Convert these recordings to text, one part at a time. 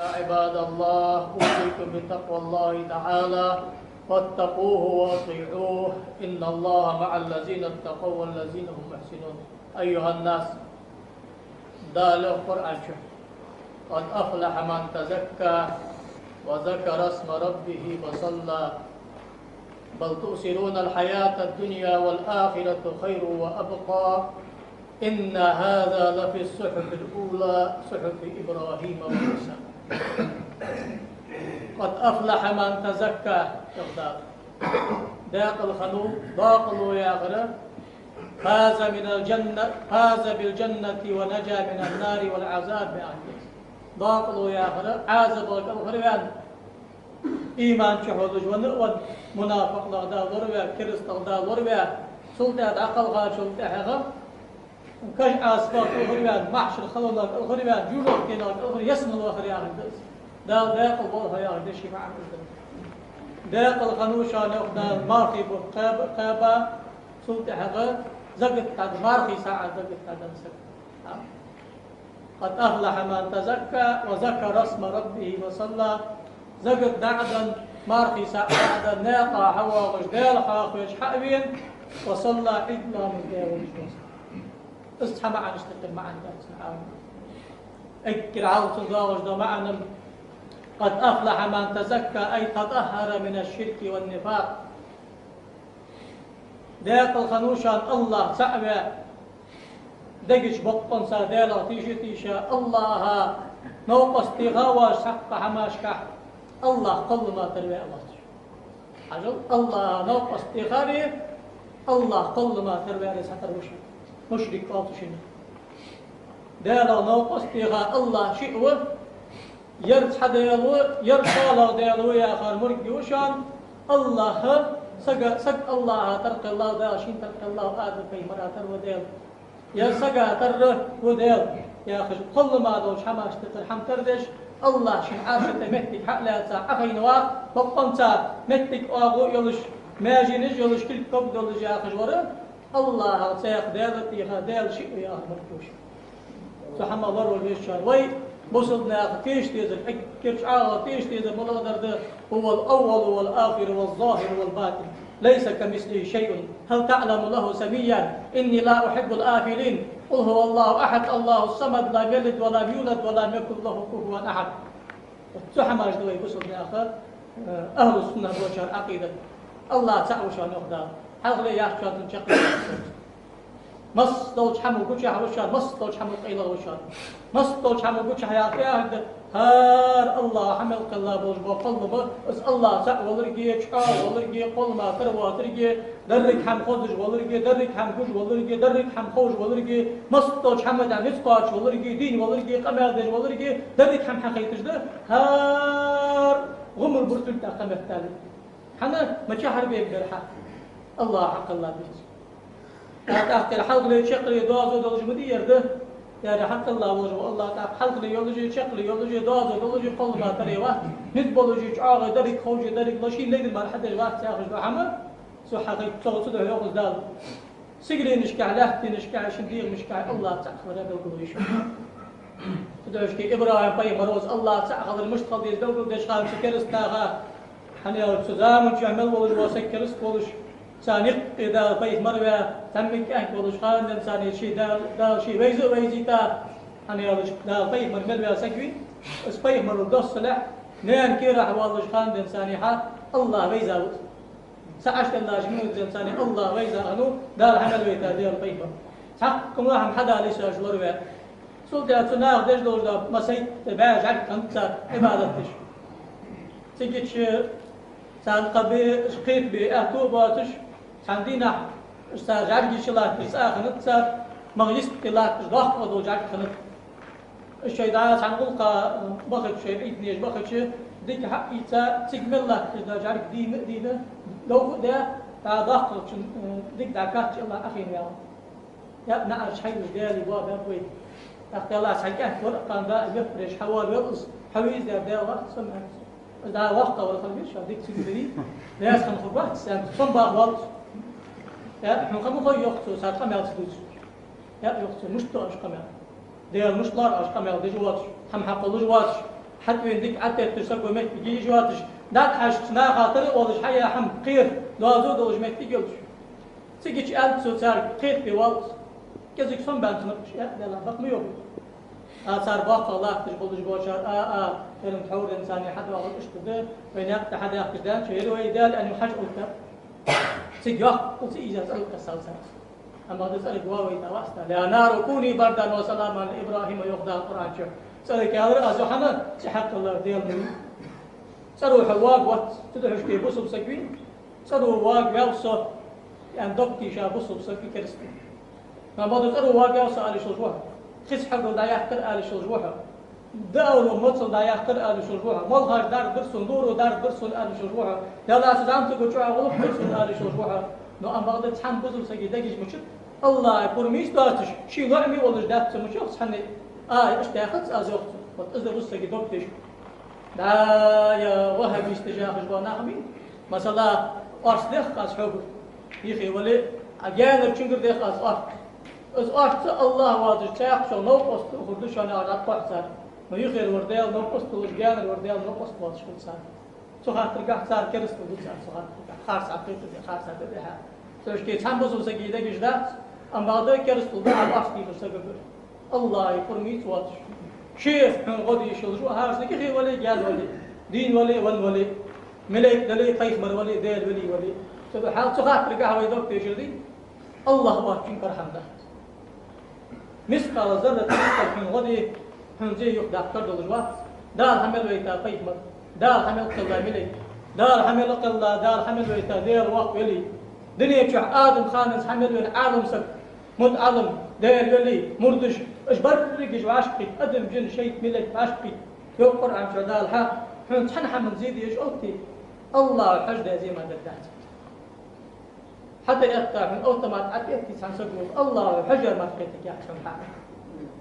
يا عباد الله أوصيكم بتقوى الله تعالى واتقوه واطيعوه إن الله مع الذين اتقوا والذين هم محسنون. أيها الناس، دال القرآن قد أفلح من تزكى وذكر اسم ربه فصلى بل تؤثرون الحياة الدنيا والآخرة خير وأبقى إن هذا لفي الصحف الأولى صحف إبراهيم وموسى. قد أفلح من تزكى ذاق الخلوق ضاقلوا يا غرب فاز بالجنة ونجا من النار والعذاب بأهله. ضاقلوا يا غرب عازب الغربان إيمان شهود ونؤون منافق لغدا ضربة كريست لغدا ضربة سلطة عقل غا سلطة هغم كش أسباب الغربان محشر خلونا الغربان جوجو كنا الغربان يسمى الغربان دال ذاق البول يا غدا شيء معه ذاق الخنوشة نأخذ ماركي بقابة سلطة هغم زقت هذا ماركي ساعة زقت هذا مسك. قد أفلح من تزكى وذكر اسم ربه وصلى زقت دعدا ماركي ساعة دعدا ناقة حوا غجدال خاخش حقبين وصلى إلا من داو الجوز. استحى معنا اشتغل معنا اكل عاوز الزواج معنا. قد أفلح من تزكى أي تطهر من الشرك والنفاق. ذاك الخنوشان الله سعبه دقش بطن سادالا تيشا الله نوقس تغاوى شق حماشكا الله قل ما تروي الله عجل الله نوقس تغاري الله قل ما تروي على سحر مشرك قاطشين دالا نوقس تغا الله شئوه يرد حدا يلو يرد صالة ديالو يا آخر مرقي وشان الله سق الله ترك الله داشين ترك الله آدم في مرة تروي ديال يا سقا تر وديل يا أخي كل ما دوش حماش تترحم تردش الله شن عاشت متك حقلا تا أخينوا بقنتا متك أغو يلش ماجينش يلش كل كبد يلش يا أخي ورا الله سيخ ديلت يخ ديل شيء يا أخي مركوش سبحان الله والبشر وي بوصلنا كيش تيزل كيش كيش تيزل ملادر هو الأول والآخر والظاهر والباطن ليس كمثله شيء هل تعلم له سميا إني لا أحب الآفلين قل هو الله أحد الله الصمد لا يلد ولا يولد ولا يكن له كفوا أحد. سبحان الله بوصل يا أخي أهل السنة والجماعة عقيدة الله تعالى شان يقدر حق لي يا شان تنشق مص دوج حمل كل شيء حوشان مص دوج حمل قيل وشان مص دوج حمل كل شيء حياة يا هار الله حمل قلا بوج بقلب بس الله سع ولرجي شقا ولرجي قل ما تروى ترجي درك حم خودج ولرجي درك حم كوج ولرجي درك حم خوج ولرجي مص دوج حمد عن نسقاش ولرجي دين ولرجي قمادج ولرجي درك حم حقيقتش ده هار غمر برتل تقام التالي حنا ما شهر بيبدرها الله حق الله بيس أحكي الحلق لي شقلي دوازو دولج مدير ده يعني حق الله وجه الله تعالى حلق لي يولجي شقلي يولجي دوازو دولجي قل ما تري واحد نتبولجي شعار درك خوجي درك لشي ليل ما حد الواحد ياخذ محمد سو حقيقة صوت ده ياخذ دال سجلي نشكع لحتي نشكع شندير نشكع الله تعالى ولا دولج يشوف تدعوش كي إبراهيم باي مروز الله تعالى المشتغل دي دولج دش خالد سكرستاغا حني أو سزام وجمل ولج وسكرست ولج سانيق إذا بيت مرة تمك أنك ولش خان إنسان شيء دال شيء ويزي تا أنا ولش دال بيت مرة سكوي بس بيت مرة دوس لا نان كيرا ولش خان إنسان حا الله ويزا سعشت الله جنود إنسان الله ويزا أنو دال حمل ويتا دال بيت مرة حق كم واحد حدا ليش أجلور ويا سودة تناغ دش دول دا مسيت باج عك أنت عبادتش تيجي سان قبي شقيت بأهتو باتش عندنا استاذ عرجي شلات بس آخنت صار مغيست كلات ضغط ودو جاك خنت الشيء ده عن قلقة بخت شيء إثنيش بخت شيء ديك حق يتا تكمل الله إذا جارك دينا لو ده تاع ضغط ديك دعكات الله أخي يا نعرف حي دالي بابا أبوي أختي الله سجاه ورقان ده يفرش حوال يرقص حويز ده وقت سمع ده وقت ولا خليش ديك تقولي لا يسخن خبرات سام صنبا وقت يا إحنا خمو خي يقطو ساعة خميال تدوس يا يقطو مش تو أش خميال ديال مش لار أش خميال دي جواتش هم حقلو جواتش حتى يندك عتة تسقو مت بيجي جواتش دات حش نا خاطر ولش حيا حم قير لازو دولش مت بيجوش سيجيش أنت سو صار قير في والس كذا كسم بنتنقش يا لا بق ميوب صار باق الله تجبلش بوشار كلام تحول إنساني حد واحد اشتده وينك تحد يقدر شيء ويدال أن يحج أكتر سيجاق وسيجا سألك السلسلة أما هذا سألك واوي تواسطة لا نار كوني بردا وسلاما إبراهيم يخدع القرآن شو سألك هذا أزحنا سحق الله ديال مني سألوا حواق وات تدهش كي بوسو سكوين سألوا واق يوصل يعني دكتي شا بوسو سكوي كرستي ما بعد سألوا واق يوصل على شجوعها خس حق دا يحتر على شجوعها داولو متصل دا يحتر على شجوعها ملهاش دار درسون دورو دار درسون على شجوعها يلا سلام تقول شو غلط درسون على شجوعها نو أم بعد تحن بوسو سكي دقيش مشت الله يقول ميش داتش شي لعمي ولا جدات مشوخ حني إيش تاخذ أزوخت وتأذى بس كي دكتش دا يا وهب يستجاخ جوانا خمين مثلا أرس دخ قاس حب يخي ولي أجانب شنقر دخ قاس أرس أرس الله واجد تاخ شو نوقص خدش أنا على قحصة ما يخي الورديال نوقص توش جان الورديال نوقص واجد شو صار سخات ترجع صار كرس تقول صار سخات خارس عقيدة خارس عقيدة ها سوش كي تحمل بس كي دقيش دات أم بعد كرس تقول على أرس كيف سبب الله يفرميت واتش شيخ من غادي يشلجوا هاش لك خير ولي قال ولي دين ولي ولي ملك دلي قيمر ولي ديل ولي سبحان سخات رجع ويدوك تجري الله واكين كرحم ده مثقال ذرة من غادي هنجي يخدع كرد الجوات دار حمل ويتا قيمر دار حمل قلا ملك دار حمل قلا دار حمل ويتا دير وقت ولي دنيا شح آدم خانس حمل وين عالم سك متعلم دير ولي مردش اجبر رجج وعشقي ادم جن شيء ملك عشقي يو قرآن شدال ها حن تحنح من زيد يش اوتي الله حجده زي ما ددات حتى يقطع من اوتومات عتيتي سانسقول الله حجر ما فيتك يا عشان حاجه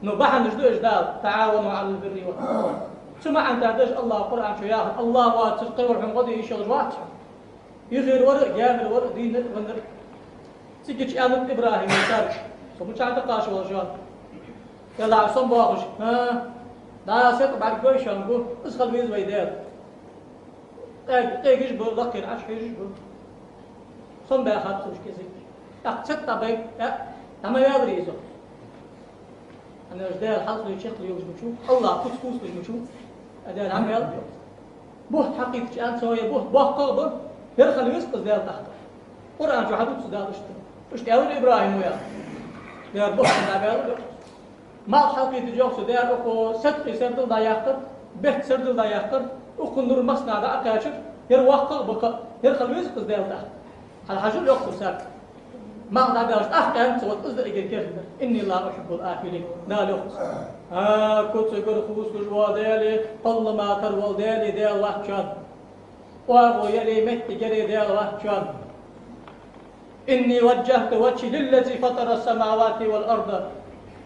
نو بحن جدو اجدال تعاونوا على البر والتقوى سمع انت دش الله قرآن شو ياخذ الله واتسقي ورحم غدي يشغل وات يغير ورق جامل ورق دين ونر سيكش آمن إبراهيم يسار سموش عند قاش والجوان يلا عصام باخش لا سيط بعد كوي شانقو اسخل بيز ويدال تيجيش بردقين عش يجيش برد صم باخد سوش كيسي ست طبيب تما يدري يزو أنا أجدال حصل يشيخ ليوش بشوف الله كوس ليش بشوف أجدال عم يلا بوه حقيقة أنت سوية بوه قابل يرخل يسقط دال تحت قرآن شو حدود سدال اشتاول إبراهيم ويا دير بوه نابل ما حقيقة جوكس دير أكو ست سردل دا يختر بيت سردل دا يختر أكو نور مصنع دا أكاشر يروق بقى يرخل يسقط دال تحت هل حجول يخطر ساك ما نابلش أنت وتأذر إجر كيرد إني لا أحب الآكلين لا يخص كنت يقول خوص كجوا ديالي قل ما ترول ديالي ديال وحشان وأبو يلي مت جري ديال وحشان إني وجهت وجهي للذي فطر السماوات والأرض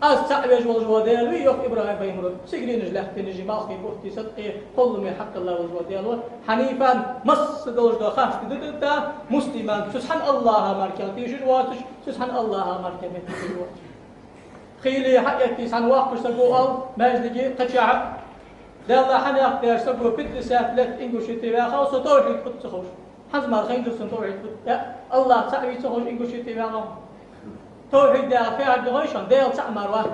أستعبج والجوا ديالي يوك إبراهيم بيمرد سجري نجلحت نجي ماخي بوحتي صدقي قل من حق الله والجوا ديالي حنيفا مص دولج دا خاش ددتا مسلما سبحان الله ماركاتي جواتش سبحان الله ماركاتي جواتش خيلي حقيقتي سان واقف سقوال ماجدي قشع دالله حنا يقدر سقو بيت ساتلت انجو شتي بها خاص توحيد قد تخوش حزم الخين درسن توحيد الله تعوي تخوش انجو شتي بها توحيد دا فيها دغيشن ديال تعمر واحد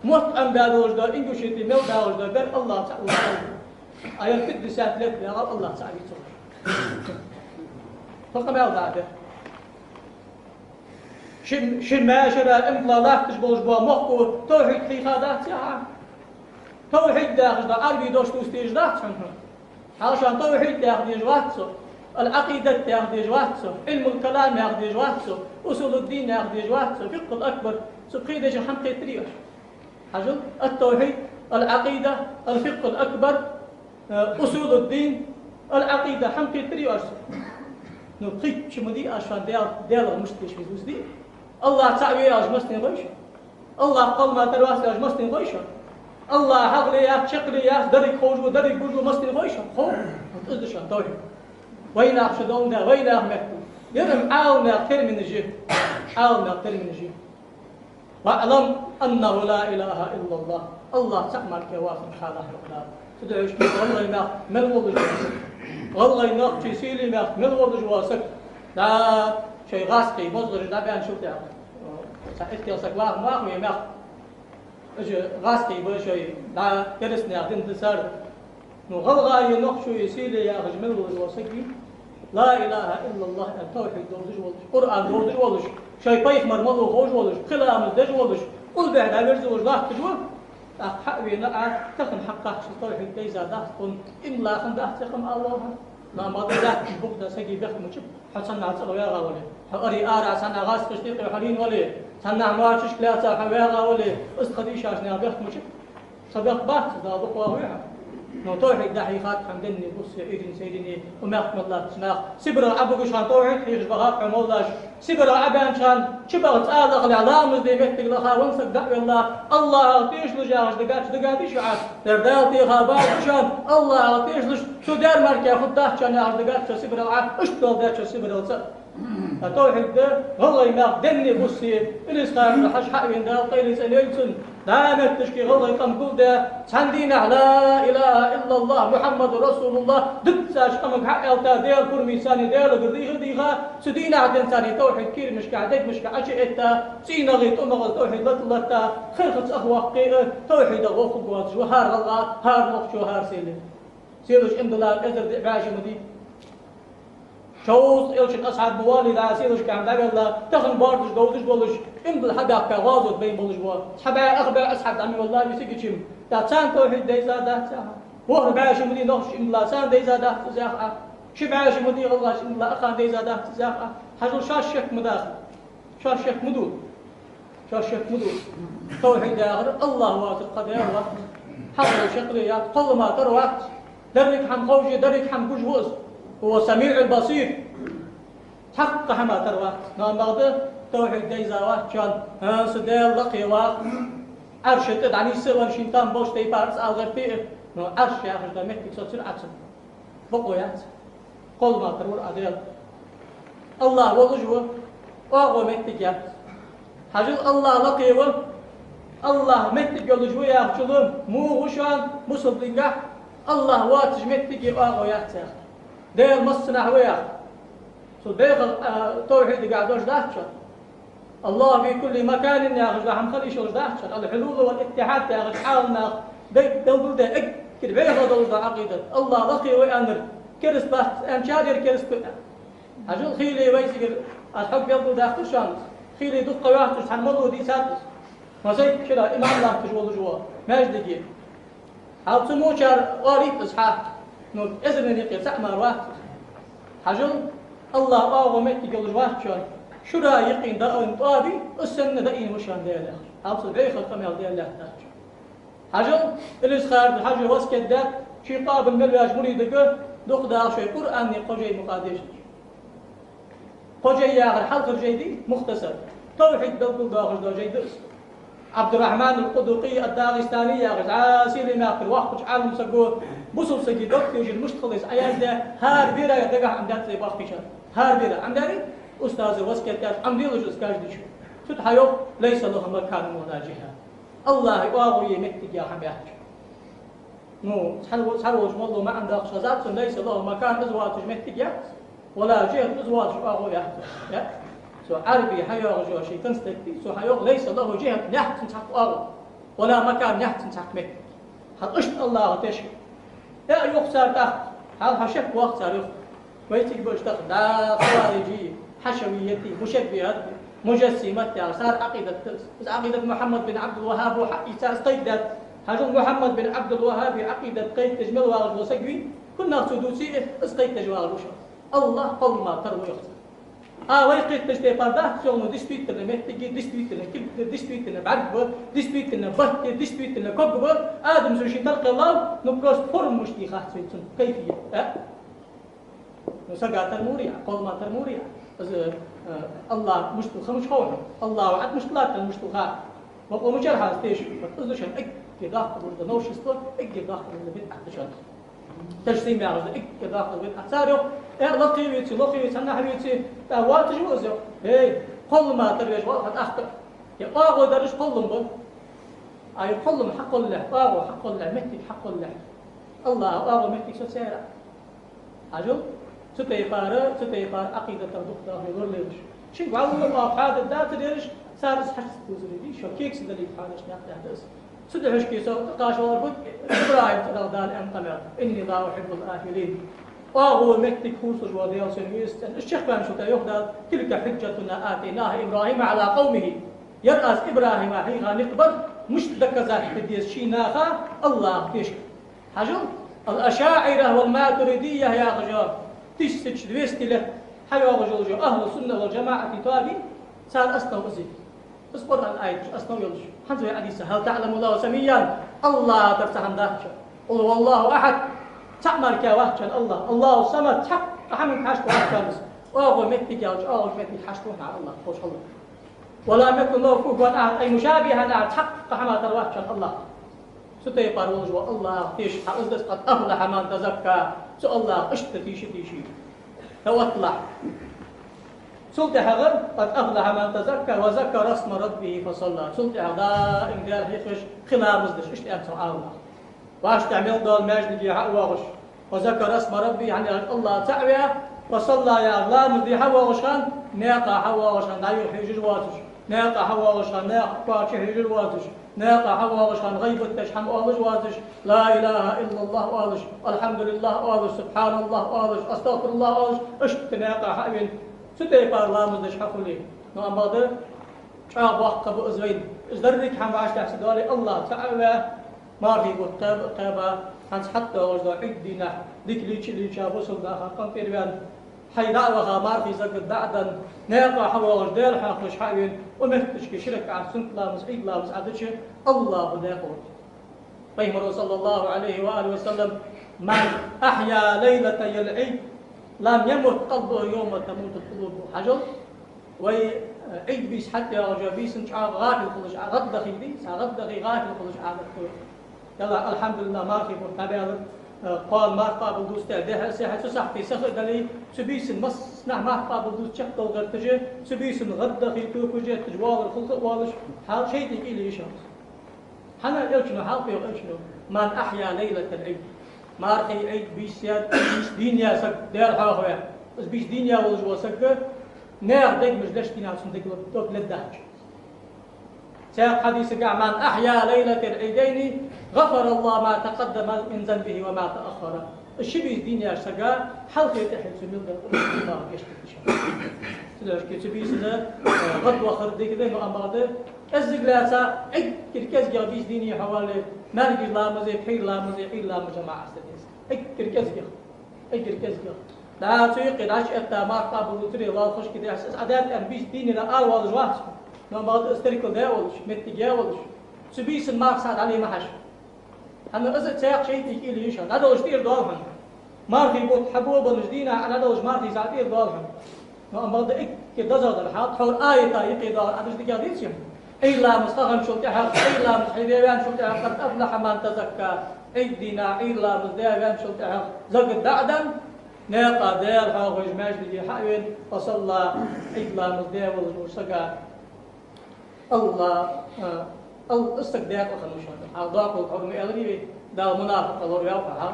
موت ام دالوج دا انجو شتي ميل دالوج دا بر الله تعوي ايا بيت ساتلت بها الله تعوي تخوش فقم يا بعده شن ما شرا امطلاق تشبوش بوا مخو توحيد في خادات يا توحيد داخل دا عربي دوش توستيج داخل علشان توحيد داخل يجواتسو العقيدة داخل يجواتسو علم الكلام داخل يجواتسو أصول الدين داخل يجواتسو فقه الأكبر سبقيدة جحمقي تريوش حجل التوحيد العقيدة الفقه الأكبر أصول الدين العقيدة حمقي تريوش نقيت شمدي عشان ديال مشتش في دوس دي الله تعوي أجمستين غيش الله قل ما ترواس أجمستين غيش الله حقلي يا شقلي يا دري خوج ودري بوجو مستين غيش خو متقدش عن توحيد وين أخشدون ده وين أحمد يرم عاونا كل من الجه عاونا كل من الجه واعلم أنه لا إله إلا الله الله تعمل كواسم حاله وقلاب تدعوش والله ما من والله والله نقشي سيلي ما من والله جواسك دا شيء غاسقي مصدر دا بيان شو تعرف سألت يا سكواه ما هو يمخ اجى غاسقي بشيء دا درسنا عندنا تسار نو غلغا ينقشو يسيلي يا اخي من والله جواسك لا اله الا الله التوحيد دوزج والله قران دوزج والله شيء بايخ مرمضو خوش والله قلام دج والله قل بعد عبرز والله تجوا حق بينا تخن حقه التوحيد كيزا ده كن إلا خن ده تخن الله ما ما ده بقدر سجي بخم شب حسنا عصر ويا غولي حقري آرا سنا غاس قشتي حلين ولي سنا عمارش كلا سا ويا غولي استخدي شاشنا بخم شب صدق بحث ده بقوا ويا نو توحيد ده حقيقات حمدني بص إيدين سيدني وما أحكم الله تسمع سبر العبد شان توحيد حيش بغاق عمولاش سبر العبد شان شبغت آلق الإعلام زي بيتك لها ونسك دعوة الله تيش لجاش دقات شعار دردال تيخا باش شان الله تيش لش شو دار مركي خد ده شان يعرف دقات شو سبر العبد اشتغل ده شو سبر الصد التوحيد ده والله ما دني بصي الإسلام حش حقين ده قيل سنيلسن دامت تشكي والله يقام كل ده سندينا لا إله إلا الله محمد رسول الله دد ساش قمك حق التا ديال كرمي ساني ديال قرديها ديها سدينا عدن ساني توحيد كير مش قاعدك مش قاعدش إتا سينا غيت أمغل توحيد لطلتا خرخت أخوة توحيد أغوخ قواتش وهار غلغا هار نقش وهار سيلي سيلوش إمدلال إذر دعباش مدي شوز إلشن أصحاب موالي دا سيلوش كام دا الله تخن باردش قودش بولش إمدل حباك كغازوت بين بولش بوا حبا أخبا أصحاب دعمي والله بيسيكي شم دا تسان توحيد ديزا دا تساها وهر باش مدي نقش إمدلا سان ديزا دا تزاقا شبعاش مدي الله إمدلا أخان ديزا دا تزاقا حجل شاش شك مداخل شاش شك مدود شاش شك مدود توحيد آخر الله واسر قدر وقت حضر شقليات قل ما تر وقت درك حم خوشي درك حم كوش وقت هو سميع البصير حق حما تر وقت نام بعده توحيد ديزا وقت شان سدال لقي وقت عرش تدعني سوى شيطان بوش تي بارس أغفير نو عرش يا أخي ده محتاج صوت عكس بقويات قل ما ترور أديل الله وجهه وهو محتاج حجل الله لقيه الله محتاج وجهه يا أخي مو وشان مصدقه الله واتج محتاج وهويات دير مصنع ويا سو دير توحيد قاعدوش داهشة الله في كل مكان يا أخي راح نخلي شو داهشة الحلول والاتحاد يا أخي حالنا دول ده كده بيها دول ده عقيدة الله لقي ويأمر كرس بحث أمشادر كرس عجل خيلي ويسير الحب يضل ده خشان خيلي دق واحد تحمله دي سادس ما زي كده إمام الله تجول جوا ما يجدي هل سمو شار غريب إصحاح نو إذن يقيل سأمر واحد عجل الله ومتي قل واحد شان شو را يقين ده أو طابي السنة ده إيه مشان ده له هل صدق القمر ده له حجر الإسخار الحجر واسكت ده شيء قابل ملواج مريد ده دق ده شيء قرآن قجي مقادش قجي يا آخر حلقة جيدي مختصر توحيد دلقل داخل ده جيد عبد الرحمن القدوقي الداغستاني يا آخر عاسير ما آخر واحد عالم سجود بصل سجي دكتور يجي المشتخلص أيام ده هار بيرا يدقى عمدات زي باخ بيشان هار بيرا عمداني أستاذ واسكت ده عمدي لجوز كاش ديشو فتحيو ليس له مكان مناجها الله واغوي محتاج يا حميات نو سحروج والله ما عنده خشازات ليس له مكان ازواج محتاج ولا جهه ازواج واغوي يا سو عربي حيوغ جو شيء تنستكتي سو حيوغ ليس له جهه نحت تحت اغو ولا مكان نحت تحت مك حقشت الله تشك يا يخسر تحت هل حشك وقت صاروخ ويتك بوشتق دا خوارجي حشويتي مشبهات مجسمات يعني صار عقيدة محمد بن عبد الوهاب وحقيقة قيدت هجوم محمد بن عبد الوهاب عقيدة قيد تجمل واغل وسجوي كنا سدوسي اسقيد تجوال وشا الله قل ما تروي يخسر ويقيد تجتي فرده شغل ديسبيت لنا محتاج ديسبيت لنا كل ديسبيت لنا بعرب ديسبيت لنا بحث ديسبيت لنا كوكب آدم سوشي تلقى الله نبقى فرم مش دي خاص كيفية نسقى ترموريا قل ما ترموريا الله مشتو خمش خوه الله وعد مشتلات المشتوخات وقوم جرحا ستيش فتزلشن اك داخل ورد نوش استور اك داخل ورد بيت احتشان تجسيم يعرض اك داخل ورد احتاريو لقي ويتي سنح ويتي واتج وزيو هي كل ما تريج واحد اخطر يقاغو درش كلهم بل اي كلهم حق الله قاغو حق الله مهتك حق الله الله أعظم مهتك سيرا عجل ستيقار عقيدة الدكتور يقول ليش شو والله الله هذا الدات ليش صار حس توزري شو كيك سدلي حالش ناقد هذا سدحش كيسو قاش وربط إبراهيم تدال أم قمر إني لا أحب الآخرين وهو مكتك خوص وديال سنويست الشيخ فهم شو تيوخدال تلك حجتنا آتيناها إبراهيم على قومه يرأس إبراهيم حيها نقبل مش دكزا حديث شيناخا الله تشك حجم الأشاعرة والماتريدية يا غجار تشتش دويستي له حيا غجوجو أهل السنة والجماعة تابي صار أسنو أزيد اصبر الآية أسنو يلش حنزو حديثة هل تعلم الله سميا الله ترتح عن ذاك قل والله أحد تعمل كواحد الله الصمد حق أحمد حشت واحد وأغو متي جالج أغو متي حشتون على الله خوش الله ولا يكن له كفوا أحد أي مشابها لا حق أحمد واحد الله ستي قارون جو الله تيش حقدس قد أفلح من تزكى سو الله اشتتي شتي توطلع سلطة حغر قد أفلح من تزكى وذكر اسم ربه فصلى سلطة حغر إن قال هيخش خلال مزدش اشتي سبحان الله واش تعمل دول ماجد دي حق واغش وذكر اسم ربي يعني الله تعوى وصلى يا غلام دي حق واغشان ناقة حق واغشان دايو حجر واتش ناقة حق واغشان ناقة قاتش حجر واتش ناقة حق واغشان غيبة تشحم واغش واتش لا إله إلا الله واغش الحمد لله واغش سبحان الله واغش أستغفر الله واغش اشت ناقة حقين ستة بارلا مزدش حقولي نعم بعد شعب وحق بأزوين ازدرك حم باش تحسد والي الله تعالى ما في قطابة هنس حتى وجدوا عدنا ذيك اللي شافوا صدقها قام في ريان حيدا وها ما في زق بعدا ناقة حوا وجدال حاخش حاين ومفتش كشرك عن سنت لا مسعيد لا مسعدش الله ناقود فيمر صلى الله عليه وآله وسلم من أحيا ليلة العيد لم يمت قلبه يوم تموت القلوب حجر وعيد بيس حتى رجع بيس نشعر غافل خلش غد دخيل غد دخيل غافل خلش عادة يلا الحمد لله ما في مرتبط قال ما قابل دوست ده ساعة صحتي سخر دلي سبيسن مصنع ما قابل دوست شق الغر تجي سبيسن غدا في توجه تجوال الخلق والش حال شيء تقيل يشخص حنا يلشنو حال في يلشنو من أحيا ليلة العيد ما رخي عيد بيسياد بيس دنيا سك دار حاخويا بس بيس دنيا والجوا سك نار ديك مش دشتينا سندك دوك للدهج سياق حديث من أحيا ليلة العيدين غفر الله ما تقدم من ذنبه وما تأخر الشبه الدين يا سجا حلقة تحت سميل الله يشتكي شيء سلاش كتبي سلا غد وخر ديك ذي مؤامرة الزجلاسة عد كركز جابيس ديني حوالي مالك لا مزي حيل لا مزي حيل لا مجمع استديس عد كركز جا عد كركز جا لا تيقظ عش أنت ما قابل تري الله خوش كده أساس عادات أنبيس ديني لا آل والجواز ما بعد استريكل ده ولش متجا ولش سبيس المقصد عليه محش أنا إذا تساق شيء تيجي لي يشان هذا وش تير ضالهم ما في بوت حبوب ونجدينا أنا هذا وش ما في زعتير ضالهم ما بعد إك كده زاد الحاط حول آية تايقي ضال أدرس دكاديس يوم إلا مستغم شو تحق إلا مستحيلان شو تحق قد أفلح من تزكى إدينا إلا مزديان شو تحق زقد دعدا ناقة دير حاوج ماجد حاوين وصلى إلا مزديان وسقى الله استقدار وخلوشان أعضاء الحرم أغريبي دا منافق الله يوفى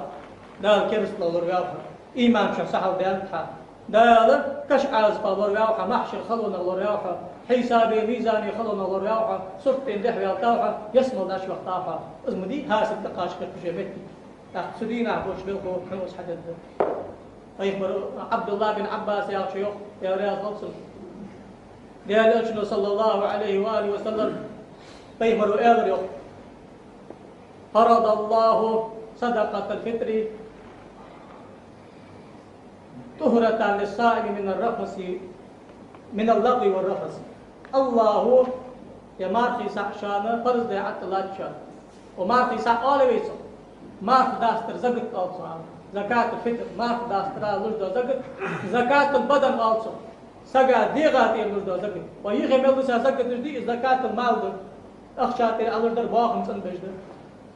دا الكرس الله يوفى إيمان شخصها بيانتها دا كش عاز الله يوفى محشر خلونا الله يوفى حسابي ميزاني خلونا الله يوفى صرتين دحوي يوفى يسمى داش وقتافى اسمدي هاس التقاش كتجمتي سدينا بوش بالخو حمص حدد طيب عبد الله بن عباس يا شيوخ يا رياض خلص قال أجل صلى الله عليه وآله وسلم بيمر أغرق فرض الله صدقة الفطر طهرة للصائم من الرفث من اللغو والرفث الله يا مارخي سعشانة فرض دي عت الله شان ومارخي سعالة ويسو مارخ داستر زقت ألصان زكاة الفطر مارخ داستر لجد زقت زكاة البدن ألصان سجى ديغاتي المجد زكت ويخي ملسا زكت جدي زكاة المال أخشاتي على الدر باخم سن بجد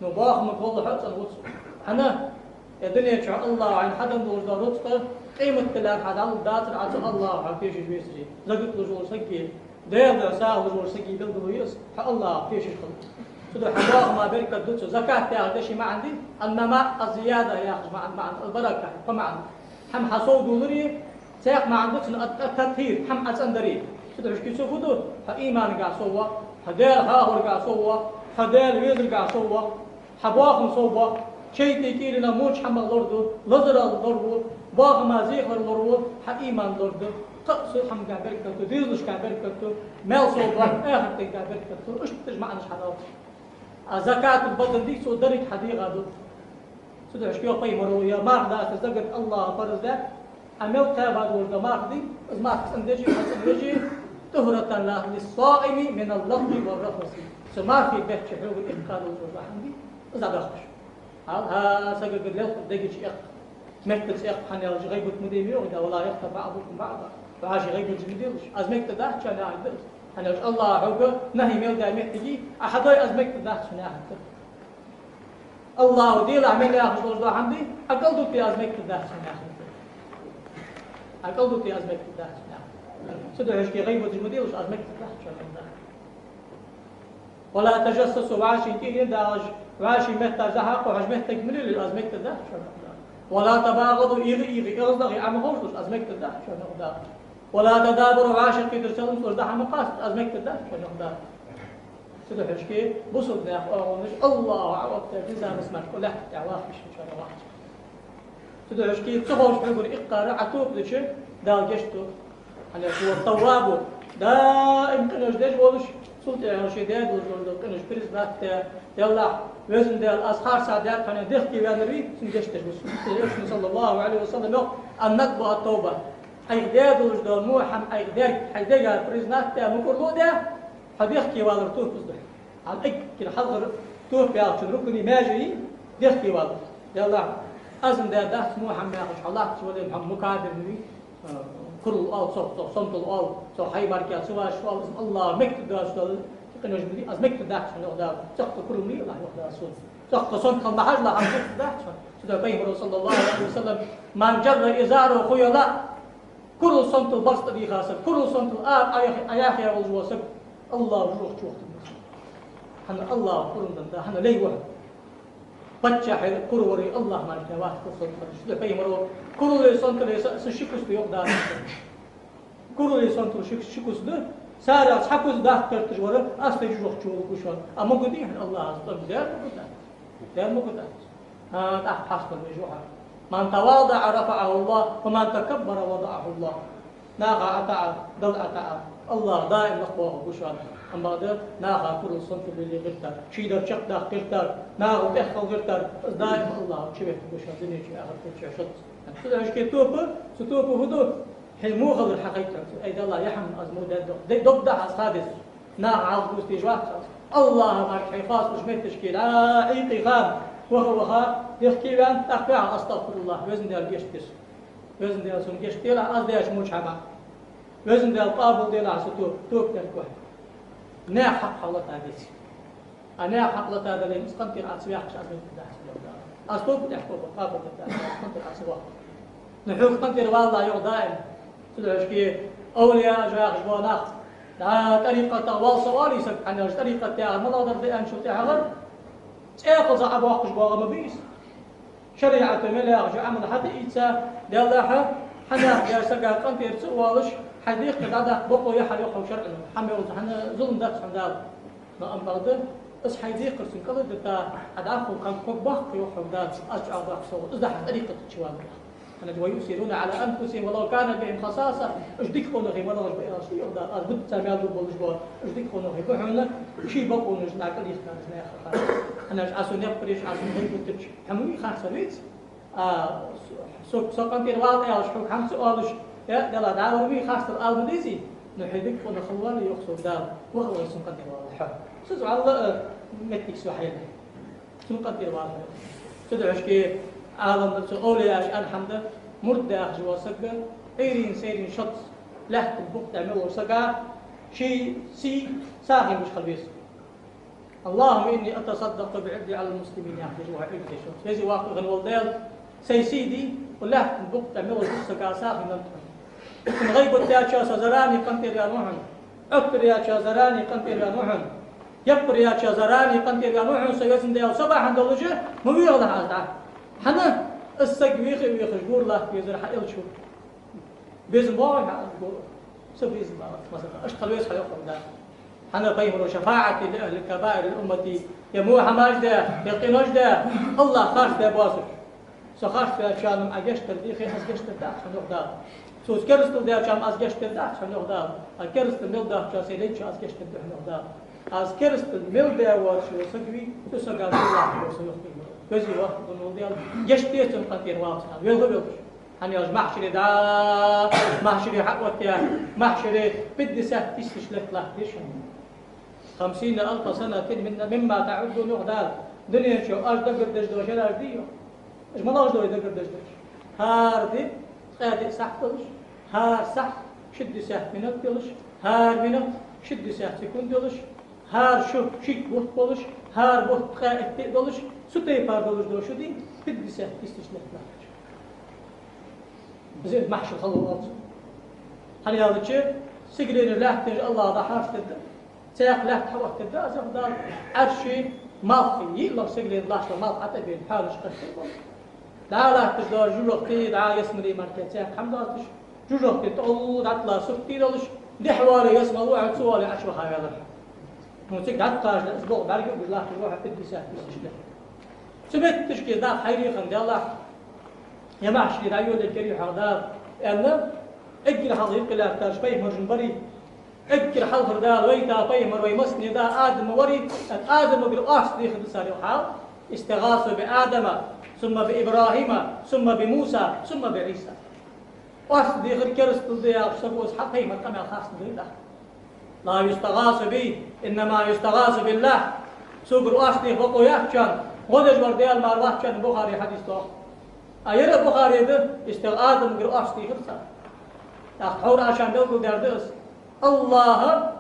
نو باخم كل حد سن وصل أنا الدنيا شاء الله عن حدا دور دارتك قيمة تلار حدا داتر عز الله عفيش جويسري زكت لجور سكي دير ساعة لجور سكي بلدويس الله عفيش خل سدو حباغ ما بركة دوتو زكاة ياخذ شيء ما عندي النماء الزيادة ياخذ مع البركة فما عندي هم حصود ولري سيق ما عندك التطهير هم أصندري سدو إيش كيسو فدو فإيمان قاع سوا هديل هاهور قاع سوا هديل ويزر قاع سوا حباغ سوا شيء تكيل نموش حمل لردو لزر لردو باغ ما زيخ لردو حإيمان لردو قصو حم قاع بركة ديزلش قاع بركة مال صوبا آخر قاع بركة إيش تجمع نش حلاوة زكاة البدن دي سو درج حديقة دو سو ده شكيو قيمة روية ما ردا تزدقت الله فرز ده عمل تابع ورد ما ردي از ما تسندجي حسندجي طهرة الله للصائم من اللغو والرفث سو ما في بيت شحوق الإمكان والجوزة حمدي إذا بخش ها سقق الليل دقيش إق مكتب سيق حني رج غيبت مديمي ودا ولا يخطى بعضكم بعضا وعاش غيبت جمديلش از مكتب ده كان عندل أنا الله حقه نهي ميل دا محتاجي أحداي أزمك تدخل شناها الله ديل عمل يا أخي الله عندي أقل دوتي أزمك تدخل شناها أقل دوتي أزمك تدخل شناها سدوا هشكي غيبة جمدي وش أزمك تدخل شناها ولا تجسسوا وعاشي تيجي داج وعاشي مهتا زحق وعاش مهتا كملي للأزمك تدخل شناها ولا تباغضوا إيغي أغضغي عمهوش وش أزمك تدخل شناها ولا تدابر وعاشق في درسهم صور ده مقاصد أزمك تده شنو ده سيدو حشكي بصد يا أخوانش الله عوضت جزاء مسمار كل واحد يعواف مش إن شاء الله واحد سيدو حشكي تصبح بيقول إقرأ عتوب ذي ده جشتو أنا هو الطواب دائم كنوش ديش ولش صوت رشيدات ولا كنوش بريز بات يلا وزن ده الأصحار سعدات كانوا دخلي وانري سنجشتش بس صلى الله عليه وسلم النقب والتوبة حيقدر وجدان موحم حيقدر بريزنات تا مكرلو ده حبيحكي والر توه بصدق على أكل حضر توه بيعرف ركني ماجري بيحكي والر يلا أزم ده موحم ياخذ الله تولي محمد مكادر مني كل الأول صمت الأول صو حي مركز سوا شو الله مكتب ده شو كنا جمدي أز مكتب ده شو ده سقط كل مني الله ياخذ صوت سقط صوت كم بحاج لا عم مكتب ده شو ده بين صلى الله عليه وسلم من جر إزاره خيلا كل صمت البسط دي خاصة كل صمت الآب أياخي والجواسك الله روح شو وقت حنا الله كرم ده حنا ليه واحد بتشا حيل كروري الله ما نتواصل كل صمت شو ده مرو كل صمت ليس سشكوس ده يقدر كل صمت سشكوس ده سارع سحكوس ده كرتجوره أصل يجوح شو وكشان أما قدي الله أصلا ده مقدار تحت حصل الجوحة من تواضع رفعه الله ومن تكبر وضعه الله ناغا أتع ضل أتع الله دائم نقواه بشان أما ده ناغا كل صنف اللي غيرتر شيدر شق ده غيرتر ناغا تحقل غيرتر دائم الله شبه بشان دنيا شيء آخر كل شيء شط عشان توبه ستوبه هدو حلمو غير الحقيقة أيد الله يحمل أزمود ده ضبط السادس ناغا عظم استجواب الله معك حفاظ مش تشكيل عيقي خام وهو يحكي بأن تقع أستغفر الله وزن ديال جيشتس وزن ديال سون جيشتيل أز دياش موش حما وزن ديال قابل ديال عسطوب توب تلكوه نا حق حولت هذه أنا حق لت هذا اللي مسقنتي أسبيح مش أسبيح ده أستوب تحكوا قابل ده مسقنتي أسبوع نحوك قنتي والله يوم دائم تدعش كي أولياء جاء جبانات لا طريقة والسؤال يسب عن طريقة يا ما لا درد أن شو تعمل أخذ صعب واقش باغ ما بيس شريعة ملا رجع عمل حتى إيتا يلا حنا يا سجى قنت يرسل والش حديق هذا بقوا يحل يقوا شرعنا حمل حنا ظلم ده حنا ما أم بعد بس حديق رسل كذا ده أدعوا كان فوق بحق يقوا ده أرجع ضعف صوت إذا طريقة الشوال أنا جوا يسيرون على أنفسهم ولو كان بهم خصاصة إيش ديك خونه غير ولا غير شيء وده أربط سامي على البولش بوا إيش ديك خونه غير كحنا شيء بقوا نجنا كل يختار نجنا خلاص أنا عشان يبريش عشان هي بترش حموي خمسة بيت سوق كان تروال إيش حق خمسة أولش يا دلا دعوة بي خاصة الألمديزي نحيدك خونه خلوان يخسر دار وهو سوق كان تروال حق سوق الله متك سوحيل سوق كان تروال سوق كي عالم أولياء الحمد مرد أخجوا سجى إيرين سيرين شط لحت البق تعملوا سجى شيء سي ساهي مش خلبيس اللهم إني أتصدق بعدي على المسلمين يحتاجوها إيرين شط هذي واقع الولدان سيدي ولحت البق تعملوا سجى ساهي ننتهي من غيب التاجر سزراني قنتي يا نوحن أكثر يا شازراني قنتي يا نوحن يبقر يا شزراني قنت يا نوح سيسن ده صباح عند الله مو يغلى هذا حنا السجويخ ويخجور الله يزر حيل شو بيزن باوي سبيز مثلا اشتغل ويس حيقوم ده حنا قيمر شفاعة لأهل الكبائر الأمة يمو حماج ده يقينوش ده الله خاش ده باسك سخاش ده شانم أجشتر ديخي أزجشتر ده شنو ده سوز كرستل ده شام أزجشتر ده شنو ده الكرستل ميل ده شا سيدين شا أزجشتر ده شنو ده از كرستل ميل ده وشو سجوي تسجل الله وسيخ كذي واحد بنقول ديال جشتيتم قتير واصل ويلغو هني أج محشر دا محشر حق وتيا محشر بدي سه تستشلك له ديشن 50,000 سنة مما تعد نقدار دنيا شو أج دقر دش دوش لا ديو إيش ما ناقص دوي دقر دش هاردي قادي صح تلش هار صح شد سه منك تلش هار منك شد سه تكون تلش هار شو شيك بوت تلش هار بوت قائد تلش سوتي باردولش دوش دي بدي سه تستشلك له زين محشر خلوات هني هذا الشيء سجلين الله تج الله ضحاش تبدا سياق لا تحوت تبدا زغدار عرشي مالخي يلا سجلين الله شو مال حتى بين حالش قصير لا تجدار جوجتي دا يسمري مركز سياق حمد الله جوجتي تعود عطلا سفتي دلش دي حوالي يسمع واحد سؤال عشوه هاي هذا مو تك دقاش اسبوع بعد يقول الله تروح بدي ساعه تشتغل سمعت تشكي دا خيري خند الله يا معشر رايو الكريم حضار أنا أجر حضير كلا تشبيه مرجن بري أجر حضر دا ويتا بيمر ويمسني دا آدم وري آدم قال أصلي خد ساري وحال استغاث بآدم ثم بإبراهيم ثم بموسى ثم بعيسى أصلي خد كرست الضياء سبوس حقي ما كمل خاص بالله لا يستغاث بي إنما يستغاث بالله سوبر أصلي فوقو يحشان غدج ورديال ماروات كان بخاري حديث الله أيرا بخاري ده استغاثة من قرآن استيخرسا أخبر عشان دلقوا دردس الله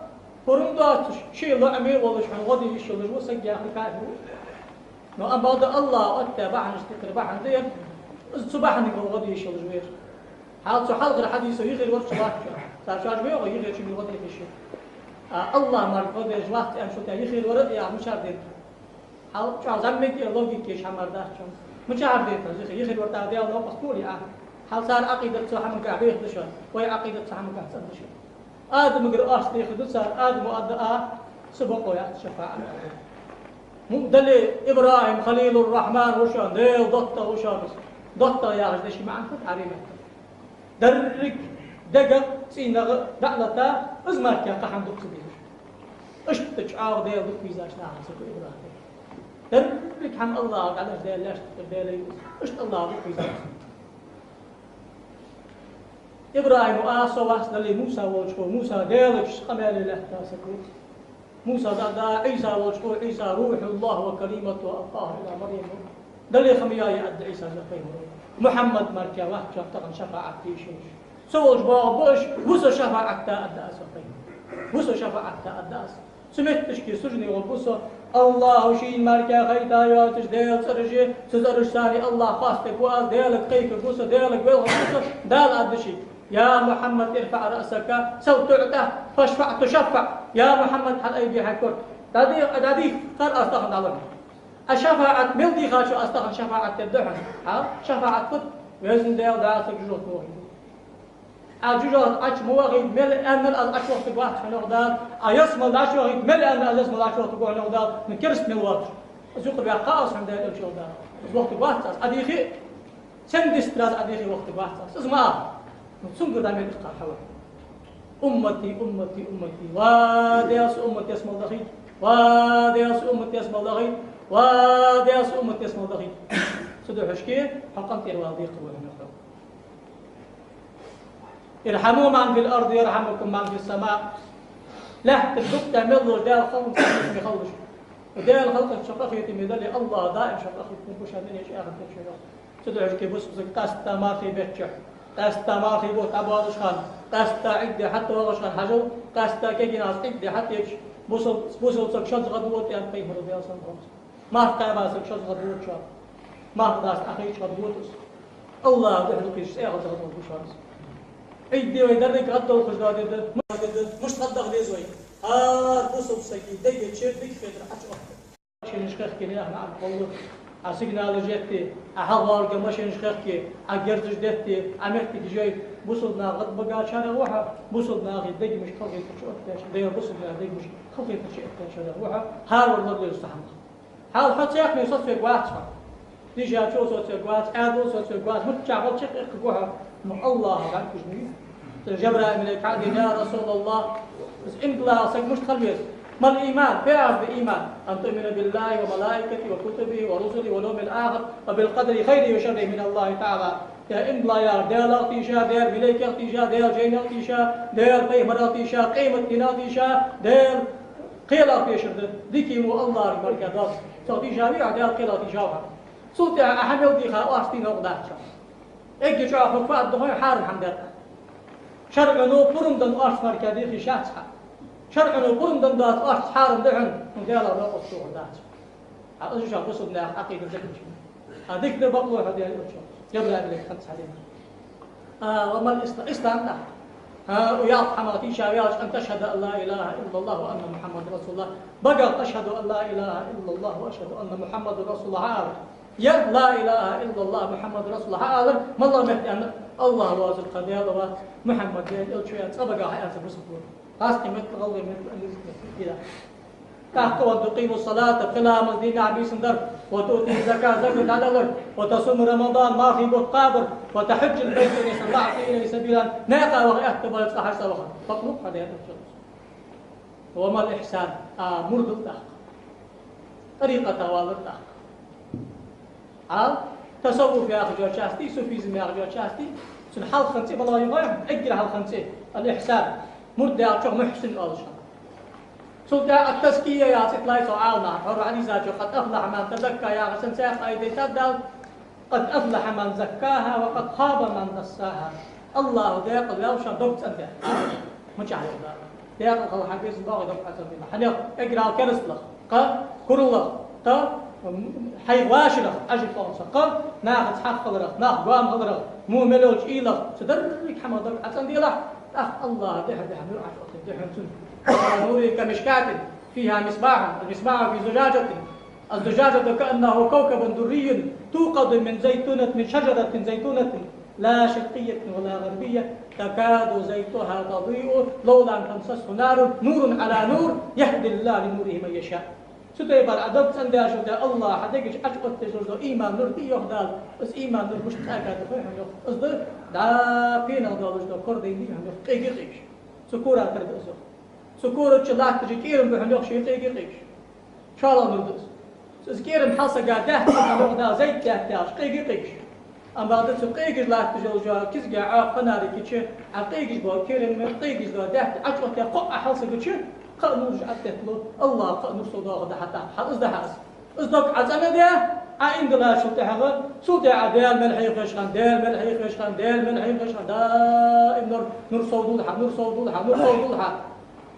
فرمدات شيء الله أمير والله شحن غدي يشيل الجو سجى أخي كافر نو أم بعد الله أتبع نستقر بعن دير الصباح نقول غدي يشيل الجوير حال سحال غير حديث يغير ورش صباح صار شاش بيوغ يغير شيء غدي يشيل الله ما غدي جوات أم شو تيغير ورد يا مشار دير حال شو زمك لوجيك كيش حمر ده شو مش عارف ده يخيل ورتا ده الله قصوري حال صار عقيدة صح من كعبيه دشان وهي عقيدة صح من كعب دشان آدم غير أصلي خد صار آدم وأدعى سبق ويا شفاعة مدلي إبراهيم خليل الرحمن وشان ده ضغط يا رجل شيء ما عنده عريمة درك دقة سينا دعلتا أزمك يا قحم دكتور اشتج عاو ده دكتور ميزاج نعم سكو إبراهيم درك حم الله على جدال لاش تقبلي اشت الله بكيزاج إبراهيم وآسو واسد لي موسى وشكو موسى دالك قمال الله تاسكو موسى دا عيسى وشكو عيسى روح الله وكلمته ألقاه إلى مريم دلي خمياي عد عيسى زفيه محمد مركا واحد شفتقن شفاعة تيشيش سوج بابش وسو شفاعة تأداس وسو شفاعة تأداس سمعت تشكي سجني وبوسو الله شين مركا خيتا ياتش ديل سرجي سزرش ثاني الله خاصتك واز ديلك قيك بوسو ديلك بيلغ بوسو دال أدشي يا محمد ارفع رأسك سو تعته فاشفع تشفع يا محمد حل أيدي حكور دادي قال أستغفر الله الشفاعة ملدي خاشو أستغفر شفاعة تبدحن شفاعة كت ويزن ديل داسك جوت موهي أجوجات أش مواغيد مل أمل الأش وقت واحد حنقدر أيسمى الأش وقت مل أمل أيسمى الأش وقت واحد حنقدر من كرس من الوقت زوق بيا خاص عند هذا الشيء ده وقت واحد أديخي سندستراز أديخي وقت واحد اسمع نسون قدام الإسقاط حول أمتي أمتي أمتي وادياس أمتي اسم الله وادياس أمتي اسم الله وادياس أمتي اسم الله سدوا حشكي حقنت الواضيق والنقطة ارحموا من في الأرض يرحمكم من في السماء لا تبدأ تعملوا دال خلق يخلص ودال خلق الشقاق يتمدلي الله دائم شقاق يكون بوش هذين يشي آخر شيء سدوا حشكي بس قاستا ما في بيتشح قاستا ما في بوت أبوادش خان قاستا عدي حتى وغش خان حجو قاستا كي ناس عدي حتى يكش بوصل سكشات غدوت يعني قيم رضي الله عنه ما في قيمة سكشات غدوت شاب ما في داس أخيش غدوتس الله بحلو كيش سيغل غدوت بوشانس عدي ويدرك غدو الخجدات مش تصدق دي زوي بصل سكي دقة شيء دق فدر أشوف شيء نشخ كني إحنا عقول أسيجنا لجتي أحضر كماش نشخ كي أجرز جدتي عملت جاي بصلنا غد بقى شارع واحد بصلنا غد دق مش خلقي تشوف تاش ده بصلنا دق مش خلقي تشوف تاش هذا واحد هذا والله يستحمل هذا حتى يأكل يصير في قواتها تيجي أشوف صوت في قوات أدو صوت في قوات متشعب شق إخوها من الله بعد كجني جبرائيل من الكعدين يا رسول الله بس إن الله سك مش خليس ما الإيمان فيها بإيمان أن تؤمن بالله وملائكته وكتبه ورسله واليوم الآخر وبالقدر خيره وشره من الله تعالى يا إن الله يا ديال أغتيشا ديال ملك أغتيشا ديال جين أغتيشا ديال قيمة أغتيشا قيمة دين أغتيشا ديال قيل أغتيشا ذكي مو الله ربك دار تغتيشا بيع ديال قيل أغتيشا صوت أحمل ديخا وأستين أغداشا إيجي شو فقط دخول حارم حمدك شرعنو برمدن أرش مركزي في شاتها شرعنو برمدن دات أرش حارم دهن وديالا نقص شو دات هذا شو شو بصدنا عقيدة ذكر هذيك ده بقول هذه الأشياء جبل عليك خمس علينا وما الإسلام ده ويا حماتي شاوياش أن تشهد أن لا إله إلا الله وأن محمد رسول الله بقى أشهد أن لا إله إلا الله وأشهد أن محمد رسول الله يا لا إله إلا الله محمد رسول الله هذا ما الله مهدي أن الله وازل قدير محمد يقول شوية سبقا حياة بسبور قاستي مثل غضي مثل كذا تحكوا وتقيموا الصلاة قلا مزدين عبي سندر وتؤتي الزكاة زكاة عدل وتصوم رمضان ما في قادر وتحج البيت إن استطعت إليه سبيلا ناقة وغيرت ويفتح سوخا فاطلب هذا الشخص وما الإحسان مرد الأخ طريقة والد الأخ تصوف يا أخي جو شاستي سوفيزم يا أخي جو شاستي سن حال خنسي بالله يغير أجل حال خنسي الإحسان مرد يا أخي محسن ألشان سلطة التزكية يا ستلاي سؤالنا حر عزيزة قد أفلح من تزكى يا غسن سيخ أيدي تدل قد أفلح من زكاها وقد خاب من دساها الله ديق لو شدبت أنت مش على الله ديق الله حبيس باغي دبت أسمينا حنيق اقرأ كرس لك كر الله حي واشلخ أجل فانسا قل ناخذ حق خضرخ ناخذ قوام خضرخ مو ملوش إيلخ تدرك حمد دبت أسمي لك الله دحر نرعش أصلا دحر سنة نوري كمشكاة فيها مصباح المصباح في زجاجة الزجاجة كأنه كوكب دري توقد من شجرة زيتونة لا شرقية ولا غربية تكاد زيتها تضيء لولا أن تمسسه نور على نور يهدي الله لنوره من يشاء ستيبر أدبت أن داشوا الله حدقش أشقد تجرد إيمان نور دي يخدال بس إيمان نور مش تأكد فيهم أصدر دا فينا دالش دا كردين دي هم قيقيش سكورة ترد أزر سكورة تشلاك تجي كيرم بحنيق شيء قيقيش شاء الله نردس سكيرم حاسة قاعدة تحت زيت تحتاج قيقيش أما هذا سقيقش لا تجلجا كذا عقنا ركيتش عقيقش بوا كيرم قيقش دا تحت أشقد يقع حاسة قتش قانون جعلتلو الله قانون صداق ده حتى حس ده حس أصدق عزمة ده عند الله شو تحقق شو تعدل ملحي خشخان دل ملحي خشخان دل ملحي خشخان دائم نور صودول حق نور صودول حق نور صودول حق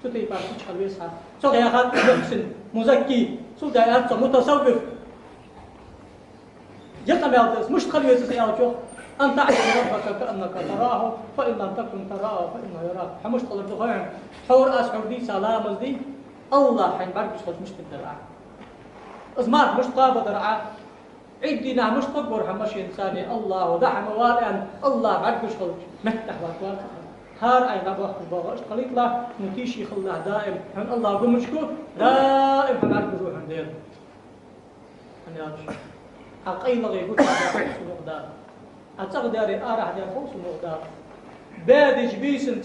شو تيبار تيجي خلويس حق شو يا خال محسن مزكي شو ده أنت متصوف يقام يالتس مش خلويس سيالتشو أن تعبد ربك كأنك تراه فإن لم تكن تراه فإنه يراك حمش طلب دخان حور أسحر دي سلام دي الله حين بارك مش تدرع أزمات مش طابة درعة عدنا مش تكبر حمش إنساني الله ودع موالئا الله بارك خلق مفتح وقوات هار أي نبوح الباغش قليل له نتيشي خلاه دائم عن الله بمشكو دائم حمارك روح عن دير أن يارش حقين لغي قلت على خوص المقدار أتقدري أرح دي خوص المقدار بادي جبيسن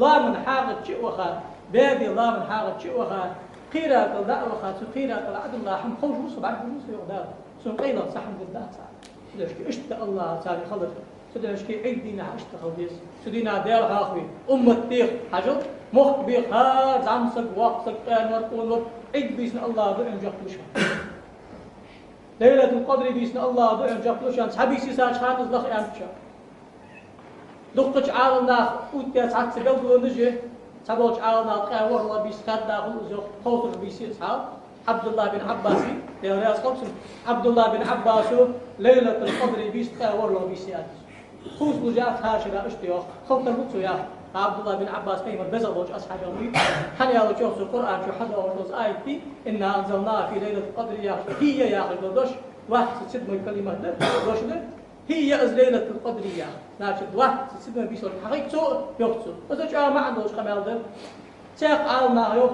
لا من حاقة شيء وخا بادي لا من حاقة شيء وخا قيرة الدعوة وخا قيرة العدل الله حم خوش وصف بعد فلوس يقدار سن قيلة صحن بالله تعالى سدشكي اشت الله تعالى خلق سدشكي عيدينا اشتغل بيس سدينا ديال هاخوي أمة تيخ حجر مخ بيخ هاد عمسك واقسك قان ورقون عيد بيسن الله بإن جاقلوشان ليلة القدر بيسن الله بإن جاقلوشان سحبيسي ساج خانز لخ يامتشان دقج عالنا أوتيا ساعات سبيل ونجي سبوج عالنا قاور الله بيسخد داخل زوج خوتر بيسي صحاب عبد الله بن عباس يا خمسة عبد الله بن عباس ليلة القدر بيس قاور الله بيسي خوز بجات هاشرة اشتياق خوتر بطو يا عبد الله بن عباس بيمر بزلوج أصحاب يومي حنيا لو شوف القرآن شو حدا ورد آيتي إنا أنزلناها في ليلة القدر يا هي يا أخي دوش واحد ست من كلمات دوش هي از ليلة القدر يا ناشد واحد ست من بيسول حقيقة سو يقصو إذا جاء ما عندوش كمال ده تاق عالنا يو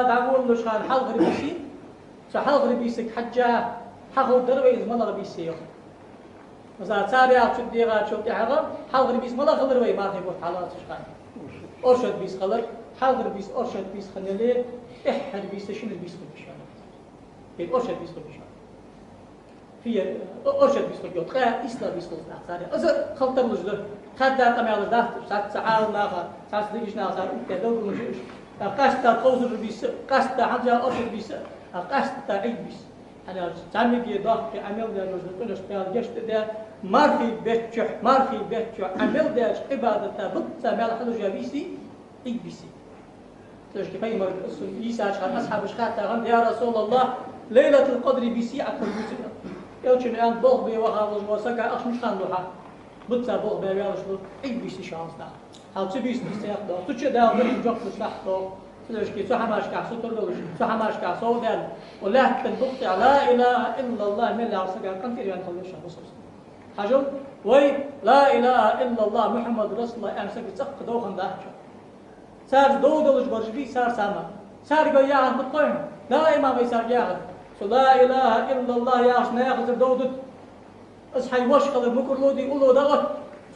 دعول لش خان حلق ربيسي حلق ربيسك حجة حقو درويز ملا ربيسي مثلا تاري على شد ديغا شد ديغا حلق ربيس ملا خلر وي ما تقول حالات شقان أرشد بيس خلر حلق ربيس أرشد بيس خلني إحد بيس شنو بيس خلبشان هيك أرشد بيس خلبشان في أرشد بيس خلبيوت قا إسلام بيس خلبشان تاري أزر خلطر لجله خدار قميال ده ساعة ناخا ساعة ديش ناخا كدو مجيش قاستا قوزر بيس قاستا حاجة أرشد بيس قاستا عيد بيس أنا تعمل في ضغط عمل ده رجل كلش قال جشت ده ما في بيتش عمل ده عبادة بط مال حلو جابيسي عيد بيسي تلاش كفاية مرد أصل يسا عشان أصحاب شخات غم يا رسول الله ليلة القدر بيسي أكل بيسنا يوشن أن بوغ بي وخارج وسكا أخ مش خان لها بط بوغ بي رجل عيد بيسي شانس ده هل تبيس بيسيق ده تشي ده ضل جوك مصلح ده تلاش كي صح ماش كعسو تردوش صح ماش كعسو ده ولا تنبقي لا إله إلا الله من اللي عصقها كم كير ينخلوش بصوص حجم وي لا إله إلا الله محمد رسول الله أمسك تسق دوخن ده صار دودلش برجبي صار سما صار جاي عن بتقيم لا إمام يصير جاهد لا إله إلا الله يا عشنا ياخذ دودت أصحى وش خلي مكر لودي يقولوا ده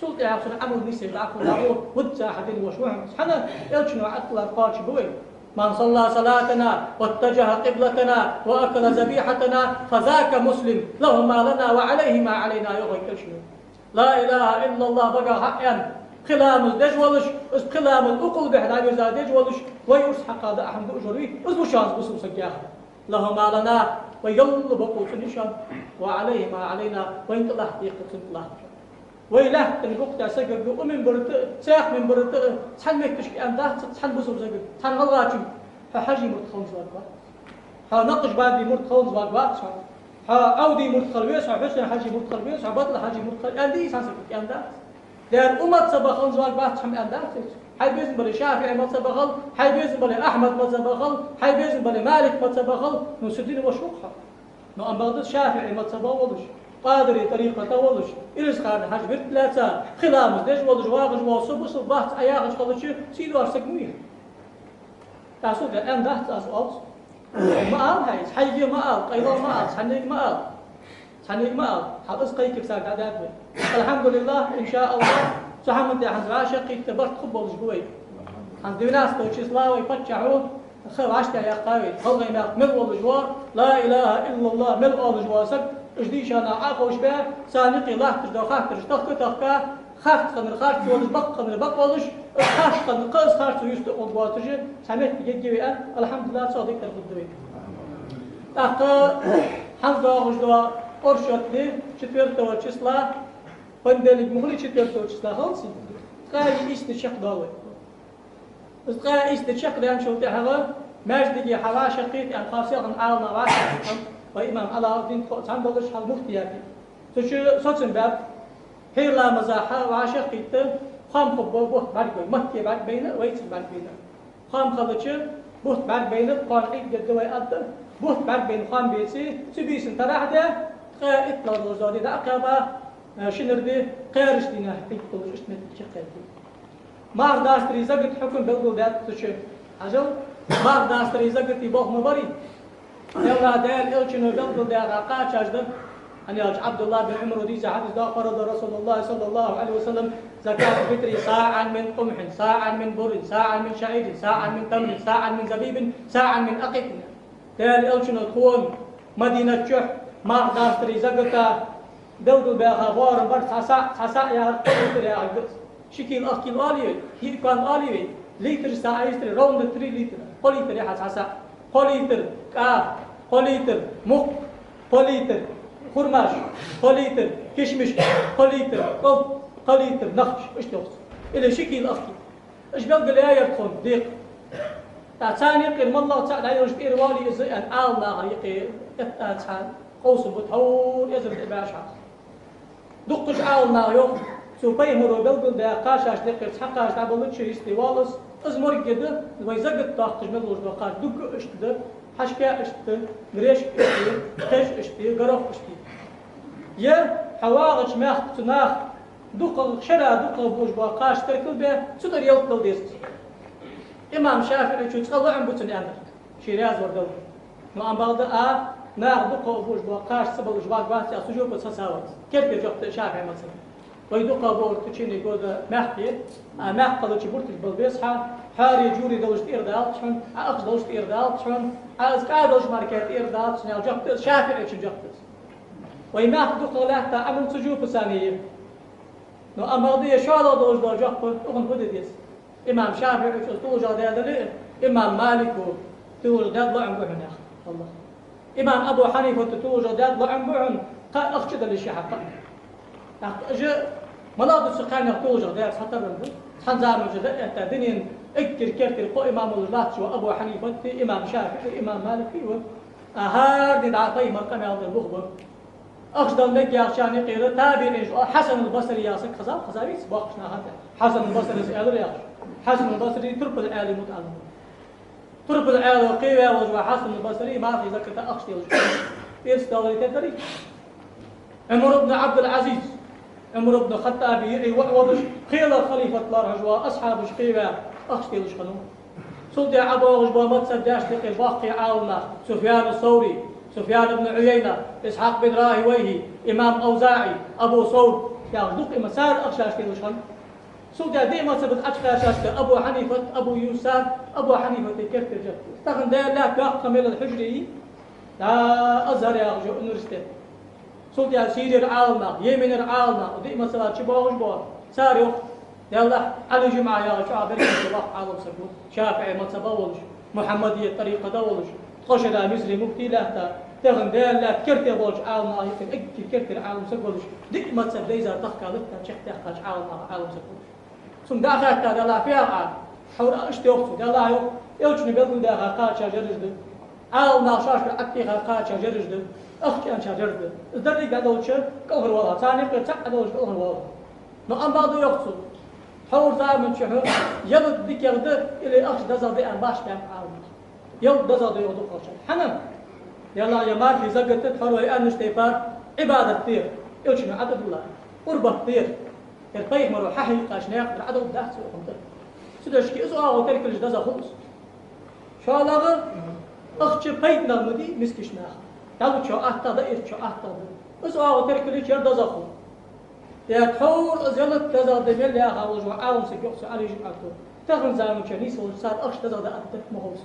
سلطة عشان عمل نسي عقل عقول ودسا حدين وشوهم سبحانه يلشنو عقل قارش بوي من صلى صلاتنا واتجه قبلتنا وأكل ذبيحتنا فذاك مسلم له ما لنا وعليه ما علينا يغي كلشنو لا إله إلا الله بقى حقا خلام الدجولش خلام الأقل بحنا يرزا دجولش ويرس حق هذا أحمد أجروي أزبو شانس بسو سجاها له ما لنا ويقل بقول سنشان وعليه ما علينا وإن الله حقيقة الله ويله الوقت سجل ومن برت ساق من برت تحن مكتشك أنده تحن بسوب سجل تحن غلاتي حاجي مرتخلص واقبا ها نقش بعد مرتخلص واقبا ها عودي مرتخلويس حسن حاجي مرتخلويس بطل حاجي مرتخل أندي سانسك أنده دار أمة سبخلص واقبا تحن أنده حي بيزن بلي شافعي ما سبخل حي بيزن بلي أحمد ما سبخل حي بيزن بلي مالك ما سبخل نسدين وشوقها نو أم بغداد شافعي ما سبولش قادري طريقة ولش إلش خان حاج برت لا خلام دش ولش واغش وصب وصب بحث أياغش خلش سيدو أرسك مية تاسو ده أن ده تاسو ما هايس حيجي ما قيلو ما حنيك ما حبس قيك بساق عادات الحمد لله إن شاء الله سحمد حنز عاشق تبرت خبولش بوي حنز ناس توش إسلاوي فتشعو خو عشت يا قاوي خلي ما مل ولجوا لا إله إلا الله مل ولجوا سك إجديش أنا عاقوش به سانقي الله تجدا خاطر تخكا خافت خن الخارج ولج بق خن البق ولج خافت خن قص خارج يست أبواتج سمعت بيجي أن الحمد لله صادق الخدوي أخ حمد وجدوا أرشد لي شتيرت وشسلا فندلك مغلي شتيرت وشسلا خلصي قال إيش الشق ضاوي قال إيش الشق ده أنا شو تحرر ماجدي حوا شقيت أن خاصية عن عالنا واسع وإمام على الدين عند الله شحال مفتي يعني تشو صوتن باب هي لا مزاحة وعشقيت خام خبوا بوت بعد بين مكي بعد بينه ويت بعد بينه خام خلتش بوت بعد بينه قال عيد جد ويأدب بوت بعد بين خام بيسي سبيس انت راحده قائد لا روزادي ده أقابا شنردي قارش دينا حقيقة كلش اشتمت شقيت ما أقدر تريزا قلت حكم بلغو ده تشو عجل ما أقدر تريزا قلت يبوه مباري يلا دال إلشنو بلغو ده عقاش أجدر أن يرجع عبد الله بن عمر وديزة حديث دا فرض رسول الله صلى الله عليه وسلم زكاة الفطر صاعا من قمح صاعا من بر صاعا من شعير صاعا من تمر صاعا من زبيب صاعا من أقط دال إلشنو تخون مدينة شح ما داستري زكاة دلدل بها بار بر تسع يا قطر يا عقد شكل أكل آلية هي كان آلية لتر ساعيستر راوند 3 لتر قليتر يا حساسة قليتر كاف قليتر مخ قليتر خرماش قليتر كشمش قليتر قلب قليتر نخش ايش تقص الى شكل أكل ايش بلقى لا يدخل ضيق ثاني قل الله تعالى يرجع إيروالي إزاي أن الله يقي أتان قوس بتهور يزرد إباشا دقش عالنا يوم سو بيمرو بلبل ده قاشاش دقيق حقاش تعبلت شي استوالس ازمر كده ويزقت طاقت جمل وقاش دق اشتد حشكا اشتد غريش اشتد كش اشتد غرف اشتد يا حواغش ماخ تناخ دق شرا دق بوج وقاش تركل به سدر يلقل ديست امام شافعي شو تخلى عن بوتن اندر شيراز وردو نو ام بعد ناخ دق بوج وقاش سبل جواق واسع سجو بس ساوت كيف جبت شافعي مثلا ويدقى بور تشيني جودا محكي محقل تشبورت بالبيصحى حاري جوري دوش إردال شون أقص دوش إردال شون از قادوش ماركات إردال شون جبت شافعي شون جبت ويماح دقى له تعمل سجوب ثانية نو أمضي شالا دوش دو جبت أخن بديس إمام شافعي شون توجا دادلي إمام مالك توجا دادل عن بوعن الله إمام أبو حنيفة توجا دادل عن بوعن قال أخشد للشحق أجا مناطق سكان يختوجه ده حتى بنده حنزام جدا الدنيا اكتر كتر قو إمام الله شو أبو حنيفة إمام شافعي إمام مالك و هاد دعطي مرقم هذا البخبر أخذ نجي عشان يقيل تابعين حسن البصري ياسك خزابيس باقشنا هذا حسن البصري سأل رياض حسن البصري ترب العالي متعلم ترب العالي قيوة وجوا حسن البصري ما في زكاة أخشي وجوا يستوي تدري عمر بن عبد العزيز عمر بن الخطاب يعي وعوضش خيل خليفة الرجوة أصحاب شقيبة أخشتي لشخنو سلطة عبو غجبا متصداش لقي باقي عالنا سفيان الثوري سفيان بن عيينة إسحاق بن راهويه إمام أوزاعي أبو ثور يعني دوق مسار أخشاشتي لشخن سلطة ديما سبت أخشاشتي أبو حنيفة أبو يوسف أبو حنيفة كيف ترجع استخدم ده لا كاق من الحجري لا أزهر يا غجو أنورستيت سلطة سيري العالمة يمين العالمة ودي مثلا شباوش بار ساريوخ يلا على جمعة يا شعب الله عالم سكوت شافعي ما تبولش محمدية طريقة دولش قشرة مصري مفتي لا تغن دال لا كرت بولش عالمة يمكن أكل كرت العالم سكوتش دي ما تبدي إذا تحكى لك شحت تحكى عالم سكوت ثم داخل كذا لا فيها عال حول أشتوخ يلا يو يوجني بيقول ده قاعد شجرج عالمة شاش أكتي قاعد شجرج أختي أن شجرد الدري قادوش كهر والله ثاني قطع قادوش كهر والله نو أم بعضو يقصد حور زامن شهر يلد ديك يلد إلى أخش دزادي أن باش كان عالم يلد دزادي يودو قرشان حنم يلا يا مار في زقت حلوة أن نشتيفار عبادة كثير يوشنا عدد الله قربة كثير الطيب مرو ححي قاش ناخذ عدد دهس وقمت سدش كي أسوا وترك الجدزا خلص شو الله أختي بيتنا المدي مسكش ناخذ تلو شو أحتض شو أحتض أسوا وترك الجدزا دزخو يا تحور أزلت دزا دميل يا خالج وعاون سجوس على جمعته تغن زامن شنيس وصار أخش دزا أكتر مهوسه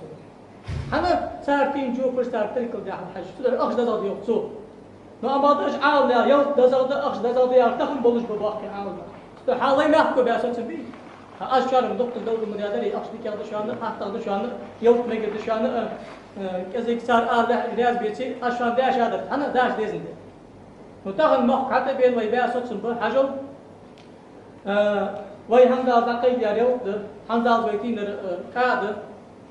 أنا صار تين جو فرس صار ترك الجاح الحج تقدر أخش دزا يقصو نو أما دش عاون يا يوم دزا أخش دزا يا تخن بولش بباقي عاون حالي ما أحكوا بأساس بي أشكر من دكتور دولة المدير أخش ديك هذا شان حتى هذا شان يوم ما قد شان كذا صار رياض بيتي أشان داش هذا أنا داش ديزن وتاخن مخ حتى بين ويبيع صوت سنبه حجم وي هنزال زقيد يا ريو هنزال بيتين كاد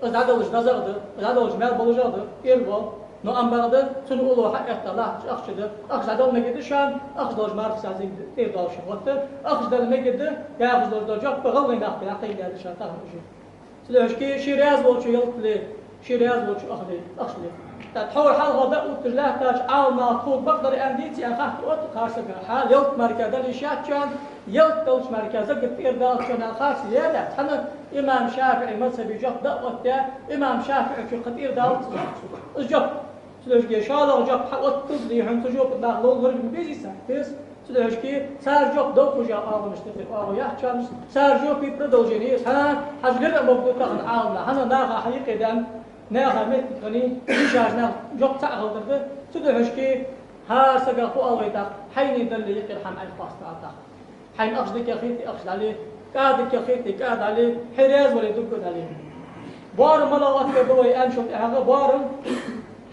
أزعدلش نزغد أزعدلش مال بلجاد إيربو نو أم بعد تنقولوا حق الله أخشد أخشدل مجد شان أخشدلش معرف سازين تيرداش وقت أخشدل مجد يا أخشدل جاك بغلي ناقل عقيد هذا شان تاخن شيء سلاش كي شيراز بولش يلقلي شيراز بولش أخلي تحول حال غداء وتجلاه تاج عاون ناخذ بقدر أنديتي أن خاطر وقت خارسك حال يلت مركز الإشاعة كان يلت توش مركز كثير دار كان خاص زيادة حنا إمام شافعي مذهبي جاب دعوة إمام شافعي في كثير دار جاب سلاش كي شاله جاب حوت تدري هم تجوب داخل غير بيجي ساعتس سلاش كي صار جاب دو وجا عاون مشترك عاون يا كان صار جاب في برودوجينيس ها حجر مبدو كان عاون حنا ناقة حقيقة دام ناخذ متقني إيشاجنا جب تعال درده تدعش كي ها سقطوا أويدا حين يدل يقل حم الفاست عطا حين أخذك يا خيتي أخذ عليه قادك يا خيتي قاد عليه حراز ولا يدقد عليه بار ملاوات كبوي أنشط هذا بار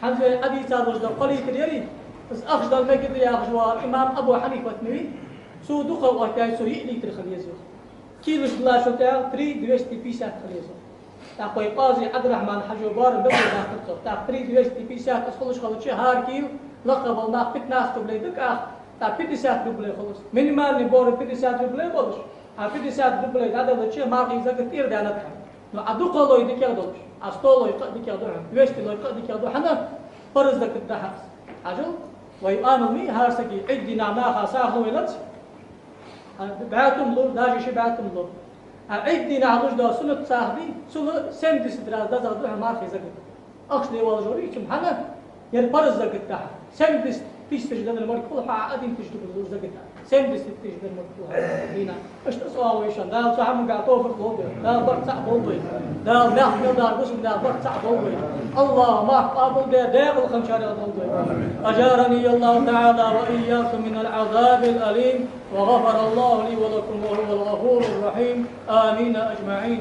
حنف أبي صار رجل قلي كريري بس أخذ المجد يا أخوة إمام أبو حنيفة نبي سو دخل وقتها سو يقلي ترخليزه كيلو الله شو تعال 3 دوستي بيسات خليزه تاقوي قاضي عبد الرحمن حجوبار بدل داخل تاق 3 دوستي بيسات أسخلش خلوش هاركيو لقب الله بتناس تبليدك تا 50 рублей خلاص. Минимальный бор 50 рублей болуш. А 50 рублей надо лучше марки закатир дянат. Но аду колой дикер долуш. А 100 лой дикер до. 200 лой дикер до. Хана فرز ذاك الدحس. عجل ويقانو مي هارسكي عدي نعما خاصاه ولت. بعتم لور داجي شي بعتم لور. عدي نعلوش دا سنة صاحبي سنة سندس دراز دا زادو همار خيزك. أخشني والجوري كم حنا ير فرز ذاك الدحس. سندس تيجي تجدن المرك كل حاجة قديم تجدن بالزور ذاك سندس تجدن المرك كل حاجة هنا. إيش تسوى ويشان دا صاحب مقاطو في القلوب. دا برتع بوبي. دا نحن دا قسم دا برتع بوبي. الله ما قابل دا داخل خمشاري بوبي. أجارني الله تعالى وإياكم من العذاب الأليم وغفر الله لي ولكم وهو الغفور الرحيم آمين أجمعين.